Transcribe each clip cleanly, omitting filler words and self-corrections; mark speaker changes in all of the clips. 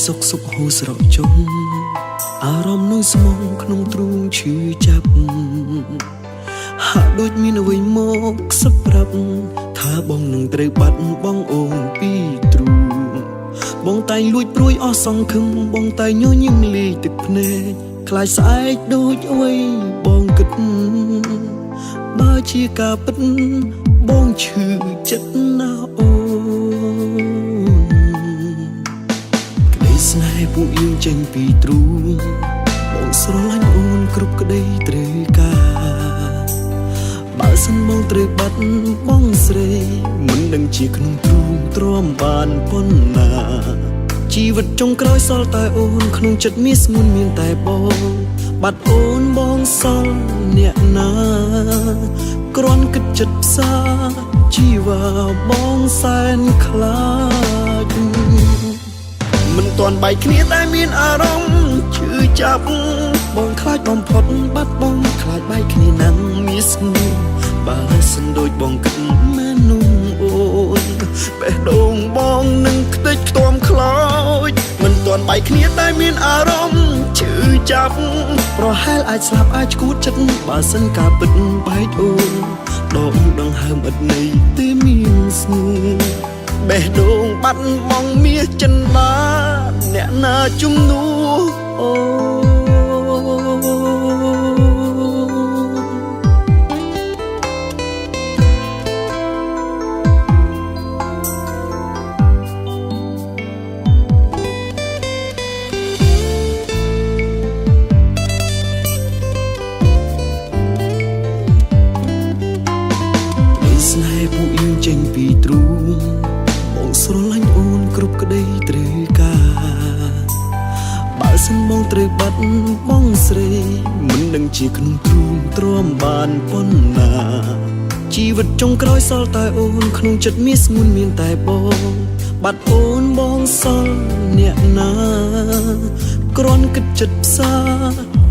Speaker 1: សុខសុខហូរស្រកជុំអារម្មណ៍នៅស្មងក្នុងទ្រូងឈឺចាប់ហាក់ដូចមានអ្វីមកសឹកប្រាប់ថាបងនឹងត្រូវបាត់បងអូនពីទ្រូងបងតែងលួចព្រួយអស់សង្ឃឹមបងតែងញញឹមលាយទឹកភ្នែកខ្លាចស្អែកដូចអ្វីបងគិតបើជាការពិតបងឈឺចិត្តណាអូស្នេហ៍ពួកយើងចេញពីទ្រូងបងស្រឡាញ់អូនគ្រប់ក្តីត្រូវការបើសិនបងត្រូវបាត់បងស្រីមិនដឹងជាក្នុងទ្រូងទ្រាំបានប៉ុណ្ណាជីវិតចុងក្រោយសល់តែអូនក្នុងចិត្តមានស្ងួនមានតែបងបាត់អូនបងសល់អ្នកណាគ្រាន់គិតចិត្តផ្សាជីវ៉ាបងសែនខ្លាចមិនទាន់បែកគ្នាតែមានអារម្មណ៍ឈឺចាប់បងខ្លាចបំផុតបាត់បងខ្លាចបែកគ្នាណាំមានស្ងួនបើសិនដូចបងគិតមែននោះអូនបេះដូងបងនឹងខ្ទេចខ្ទាំខ្លោចមិនទាន់បែកគ្នាតែមានអារម្មណ៍ឈឺចាប់ប្រហែលអាចស្លាប់អាចឈួតចិត្តបើសិនការពិតបែកអូនដងហើមឥតន័យទេមានស្ងួនបេះដូងបាត់បង់មាសចិនដាអ្នកណាជំនួសអូស្នេហ៍ពួកយើងចេញពីទ្រូងបងស្រឡាញ់អូនគ្រប់ក្តីត្រូវការបើសិនបងត្រូវបាត់បងស្រីមិនដឹងជាក្នុងទ្រូងទ្រាំបានប៉ុណ្ណាជីវិតចុងក្រោយសល់តែអូនក្នុងចិត្តមានស្ងួនមានតែបងបាត់អូនបងសល់អ្នកណាគ្រាន់គិតចិត្តផ្សា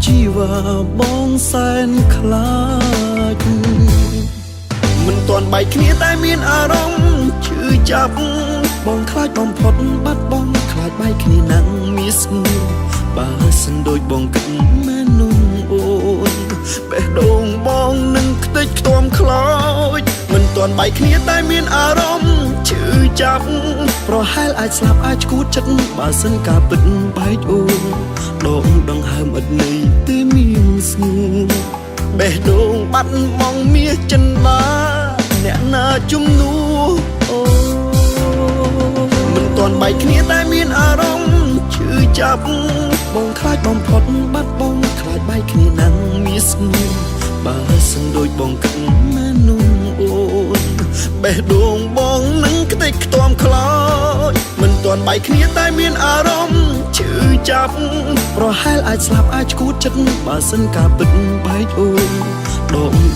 Speaker 1: ជីវ៉ាបងសែនខ្លាចមិនទាន់បែកគ្នាតែមានអារម្មណ៍ឈឺចាប់បងខ្លាចបំផុតបាត់បងខ្លាចបែកគ្នាណាំមានស្ងួនបើសិនដូចបងគិតមែននោះអូនបេះដូងបងនឹងខ្ទេចខ្ទាំខ្លោចមិនទាន់បែកគ្នាតែមានអារម្មណ៍ឈឺចាប់ប្រហែលអាចស្លាប់អាចឈួតចិត្តបើសិនការពិតបែកអូនដងហើមឥតន័យទេមានស្ងួនបេះដូងបាត់បង់មាសចិនដាអ្នកណាជំនួសអូមិនទាន់បែកគ្នាតែមានអារម្មណ៍ឈឺចាប់បងខ្លាចបំផុតបាត់បងខ្លាចបែកគ្នាណាំមានស្ងួនបើសិនដូចបងគិតមែននោះអូនបេះដូងបងនឹងខ្ទេចខ្ទាំខ្លោចមិនទាន់បែកគ្នាតែមានអារម្មណ៍ឈឺចាប់ប្រហែលអាចស្លាប់អាចឈួតចិត្តបើសិនការពិតបែកអូន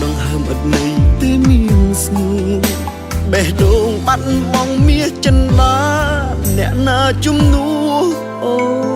Speaker 1: ដងហើមឥតន័យទេមានស្ងួនបេះដូងបាត់បង់មាសចិនដាអ្នកណាជំនួសអូ